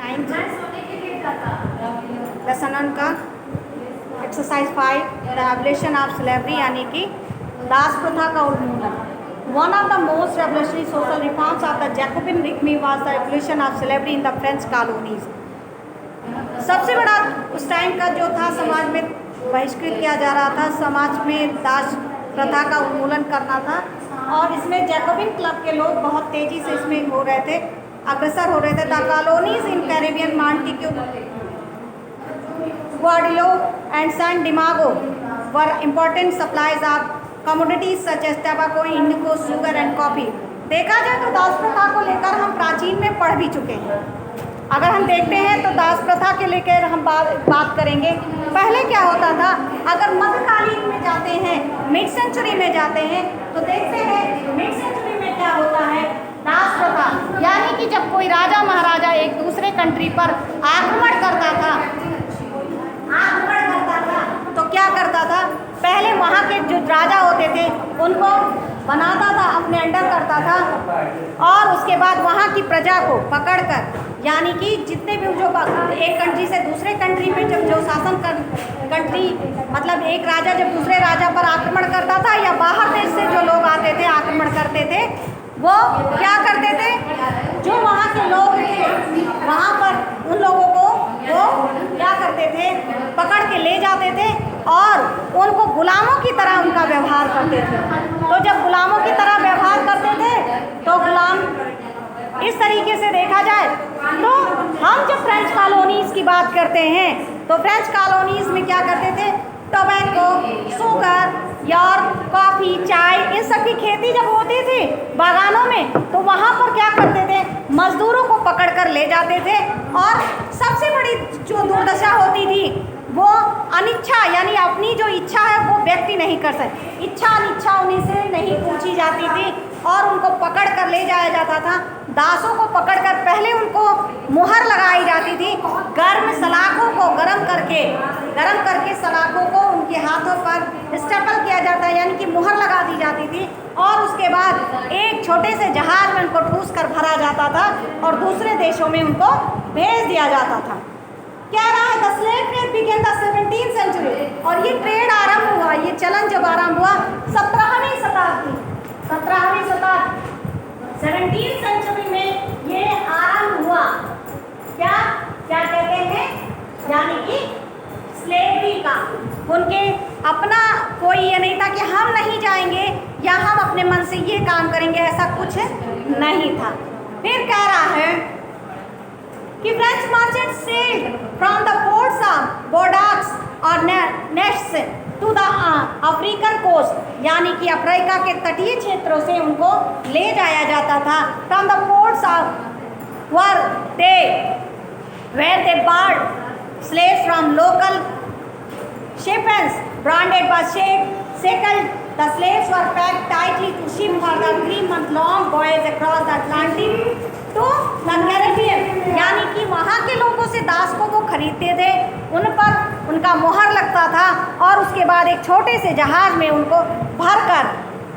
Ninth lesson का exercise 5 the abolition of slavery यानी कि दास प्रथा का उन्मूलन। One of the most revolutionary social reforms of the Jacobian reform was the abolition of slavery in the French colonies. सबसे बड़ा उस टाइम का जो था समाज में बहिष्कृत किया जा रहा था, समाज में दास प्रथा का उन्मूलन करना था और इसमें जैकोबिन क्लब के लोग बहुत तेजी से इसमें हो रहे थे, अग्रसर हो रहे थे। The colonies in Caribbean, Montague, Guadeloupe and San Domingo were important supplies of commodities such as tobacco, indigo, sugar and coffee. देखा जाए तो दास प्रथा को लेकर हम प्राचीन में पढ़ भी चुके हैं। अगर हम देखते हैं तो दास प्रथा के लेकर हम बात करेंगे। पहले क्या होता था, अगर मध्यकालीन में जाते हैं, मिड सेंचुरी में जाते हैं तो देखते हैं मिड सेंचुरी में क्या होता है, दास प्रथा यानी कि जब कोई राजा महाराजा एक दूसरे कंट्री पर आक्रमण करता था तो क्या करता था, पहले वहाँ के जो राजा होते थे उनको बनाता था, अपने अंडर करता था और उसके बाद वहाँ की प्रजा को पकड़कर, यानी कि जितने भी जो एक कंट्री से दूसरे कंट्री में जब जो शासन कंट्री मतलब एक राजा जब दूसरे राजा पर आक्रमण करता था या बाहर देश से जो लोग आते थे आक्रमण करते थे, वो क्या करते थे, जो वहाँ के लोग थे वहाँ पर उन लोगों को वो क्या करते थे, पकड़ के ले जाते थे और उनको गुलामों की तरह उनका व्यवहार करते थे। तो जब गुलामों की तरह व्यवहार करते थे तो गुलाम इस तरीके से देखा जाए तो हम जब फ्रेंच कॉलोनीज की बात करते हैं तो फ्रेंच कॉलोनीज में क्या करते थे, टोबैको, शुगर और कॉफ़ी, चाय, इन सब की खेती जब होती थी बागानों में तो वहाँ पर क्या करते थे, मजदूरों को पकड़कर ले जाते थे और सबसे बड़ी जो दुर्दशा होती थी वो अनिच्छा यानी अपनी जो इच्छा है वो व्यक्ति नहीं कर सकते, इच्छा अनिच्छा उन्हीं से नहीं पूछी जाती थी और उनको पकड़ कर ले जाया जाता था। दासों को पकड़कर पहले उनको मुहर लगाई जाती थी, गर्म सलाखों को गरम करके सलाखों को उनके हाथों पर स्टेपल किया जाता है यानी कि मुहर लगा दी जाती थी और उसके बाद एक छोटे से जहाज में उनको ठूस कर भरा जाता था और दूसरे देशों में उनको भेज दिया जाता था। क्या रहा है, the slave trade began the 17th century और ये ट्रेड आरंभ हुआ, ये चलन जब आरंभ हुआ 17वीं शताब्दी 17th सेंचुरी में ये आरंभ हुआ। क्या क्या कहते हैं, यानी कि स्लेवरी का उनके अपना कोई ये नहीं था कि हम नहीं जाएंगे या हम अपने मन से ये काम करेंगे, ऐसा कुछ नहीं था। फिर कह रहा है कि French merchant sailed from the ports of Bordeaux और Nantes to the African coast यानी कि अफ्रीका के तटीय क्षेत्रों से उनको ले जाया जाता था। From the ports of where they bought slaves from local shipments branded by shekels. The slaves were packed tightly to ship for the 3-month-long voyage across the Atlantic to the Caribbean. यानी कि वहाँ के लोगों से दास को वो खरीदते थे, उन पर उनका मोहर लगता था और उसके बाद एक छोटे से जहाज में उनको भरकर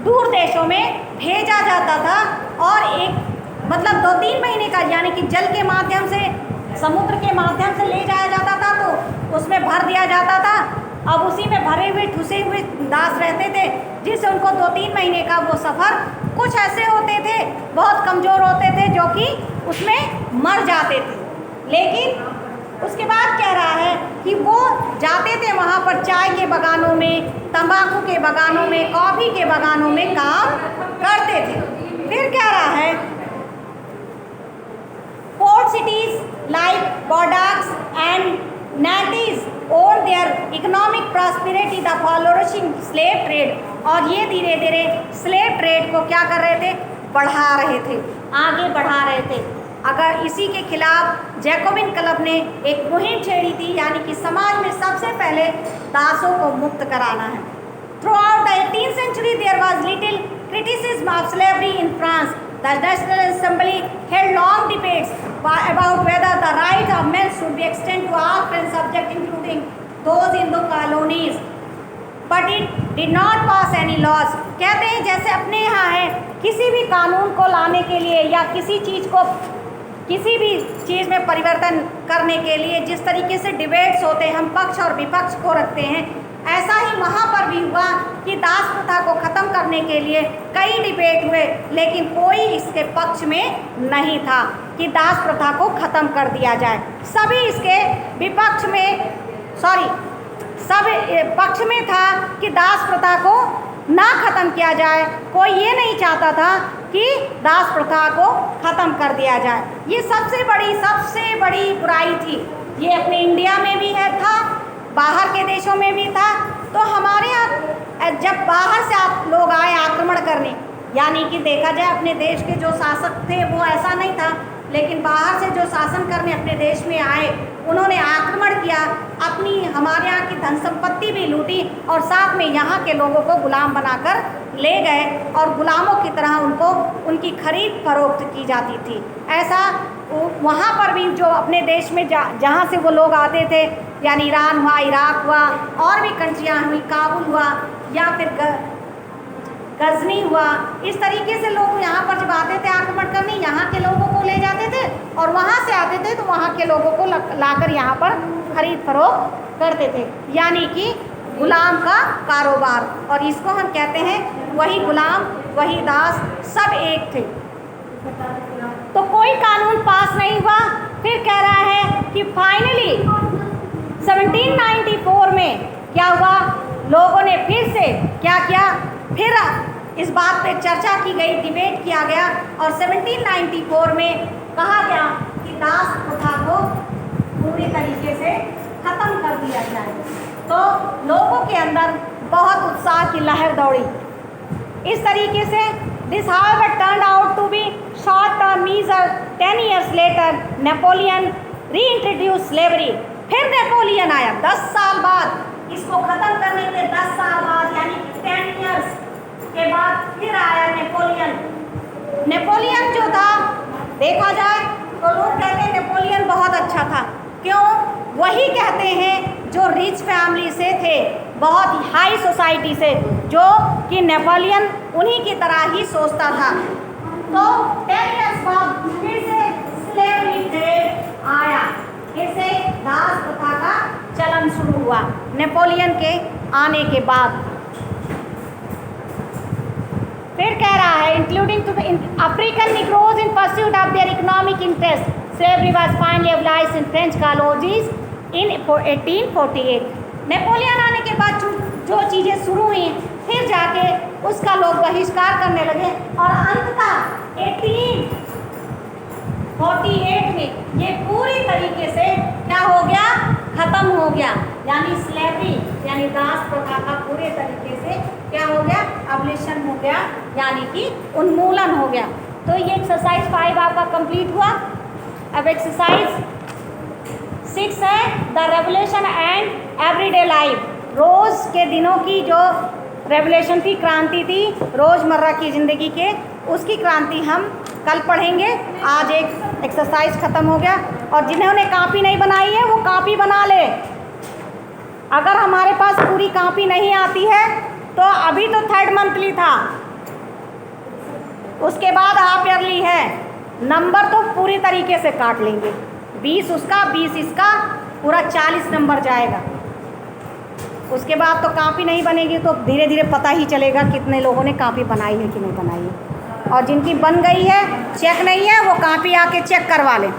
दूर देशों में भेजा जाता था और एक मतलब 2-3 महीने का यानी कि जल के माध्यम से समुद्र के माध्यम से ले जाया जाता था तो उसमें भर दिया जाता था। अब उसी में भरे हुए ठुसे हुए दास रहते थे जिससे उनको 2-3 महीने का वो सफ़र, कुछ ऐसे होते थे बहुत कमज़ोर होते थे जो कि उसमें मर जाते थे। लेकिन उसके बाद कह रहा है कि वो जाते थे वहाँ पर चाय के बगानों में, तंबाकू के बगानों में, कॉफ़ी के बगानों में काम करते थे। फिर कह रहा है port cities like Bordeaux and Nantes owed their economic prosperity the flourishing slave trade और ये धीरे धीरे स्लेव ट्रेड को क्या कर रहे थे, बढ़ा रहे थे, आगे बढ़ा रहे थे। अगर इसी के खिलाफ जैकोबिन क्लब ने एक मुहिम छेड़ी थी यानी कि समाज में सबसे पहले दासों को मुक्त कराना है। Throughout the 18th century there was little criticism of slavery in France. The National Assembly held long debates about whether the rights of men should be extended to all French subjects, including those in the colonies. But it did not pass any laws. कहते हैं जैसे अपने यहाँ है, किसी भी कानून को लाने के लिए या किसी चीज़ को किसी भी चीज़ में परिवर्तन करने के लिए जिस तरीके से डिबेट्स होते हैं, हम पक्ष और विपक्ष को रखते हैं, ऐसा ही वहाँ पर भी हुआ कि दास प्रथा को ख़त्म करने के लिए कई डिबेट हुए, लेकिन कोई इसके पक्ष में नहीं था कि दास प्रथा को ख़त्म कर दिया जाए। सभी इसके विपक्ष में सब पक्ष में था कि दास प्रथा को ना ख़त्म किया जाए। कोई ये नहीं चाहता था कि दास प्रथा को ख़त्म कर दिया जाए। ये सबसे बड़ी बुराई थी। ये अपने इंडिया में भी था, बाहर के देशों में भी था। तो हमारे यहाँ जब बाहर से आप लोग आए आक्रमण करने, यानी कि देखा जाए अपने देश के जो शासक थे वो ऐसा नहीं था, लेकिन बाहर से जो शासन करने अपने देश में आए उन्होंने आक्रमण किया, अपनी हमारे यहाँ की धन संपत्ति भी लूटी और साथ में यहाँ के लोगों को गुलाम बनाकर ले गए और गुलामों की तरह उनको उनकी खरीद फरोख्त की जाती थी। ऐसा वहाँ पर भी जो अपने देश में जहाँ से वो लोग आते थे, यानी ईरान हुआ, इराक हुआ, और भी कंट्रियाँ हुई, काबुल हुआ या फिर गजनी हुआ, इस तरीके से लोग यहाँ पर जब आते थे आक्रमण करने, यहाँ के लोगों को ले जाते थे और वहाँ से आते थे तो वहाँ के लोगों को लाकर यहाँ पर खरीद फरोख्त करते थे, यानी कि गुलाम का कारोबार। और इसको हम कहते हैं वही गुलाम वही दास, सब एक थे। तो कोई कानून पास नहीं हुआ। फिर कह रहा है कि फाइनली 1794 में क्या हुआ, लोगों ने फिर से क्या किया, फिर इस बात पे चर्चा की गई, डिबेट किया गया और 1794 में कहा गया कि दास प्रथा को पूरी तरीके से ख़त्म कर दिया जाए। तो लोगों के अंदर बहुत उत्साह की लहर दौड़ी। इस तरीके से this however turned out to be short term measure। 10 years later Napoleon reintroduced slavery। फिर नेपोलियन आया 10 साल बाद, इसको ख़त्म करने के 10 साल बाद, यानी 10 years के बाद फिर आया नेपोलियन। नेपोलियन जो था, देखा जाए तो लोग कहते हैं नेपोलियन बहुत अच्छा था। क्यों? वही कहते हैं जो रिच फैमिली से थे, बहुत हाई सोसाइटी से, जो कि नेपोलियन उन्हीं की तरह ही सोचता था। तो 10 years बाद फिर से स्लेवरी ट्रेड आया, फिर से दास प्रथा का चलन शुरू हुआ नेपोलियन के आने के बाद। फिर कह रहा है including two African negroes in pursuit of their economic interest, slavery was finally abolished in French colonies in 1848। Napoleon आने के बाद जो चीज़ें शुरू हुई, फिर जाके उसका लोग बहिष्कार करने लगे और अंततः 1848 में ये पूरी तरीके से क्या हो गया, ख़त्म हो गया। यानी स्लेवरी यानी दास प्रथा का पूरे तरीके से क्या हो गया, एबॉलिशन हो गया, यानी कि उन्मूलन हो गया। तो ये एक्सरसाइज 5 आपका कंप्लीट हुआ। अब एक्सरसाइज 6 है the revolution and everyday life. रोज़ के दिनों की जो रेवोल्यूशन थी, क्रांति थी रोज़मर्रा की ज़िंदगी के, उसकी क्रांति हम कल पढ़ेंगे। आज एक एक्सरसाइज ख़त्म हो गया और जिन्होंने कॉपी नहीं बनाई है वो कॉपी बना ले। अगर हमारे पास पूरी कॉपी नहीं आती है तो अभी तो 3rd मंथली था, उसके बाद हाफ ईयरली है, नंबर तो पूरी तरीके से काट लेंगे, 20 उसका 20 इसका, पूरा 40 नंबर जाएगा। उसके बाद तो कॉपी नहीं बनेगी तो धीरे धीरे पता ही चलेगा कितने लोगों ने कॉपी बनाई है कि नहीं बनाई है। और जिनकी बन गई है, चेक नहीं है, वो कॉपी आके चेक करवा लें।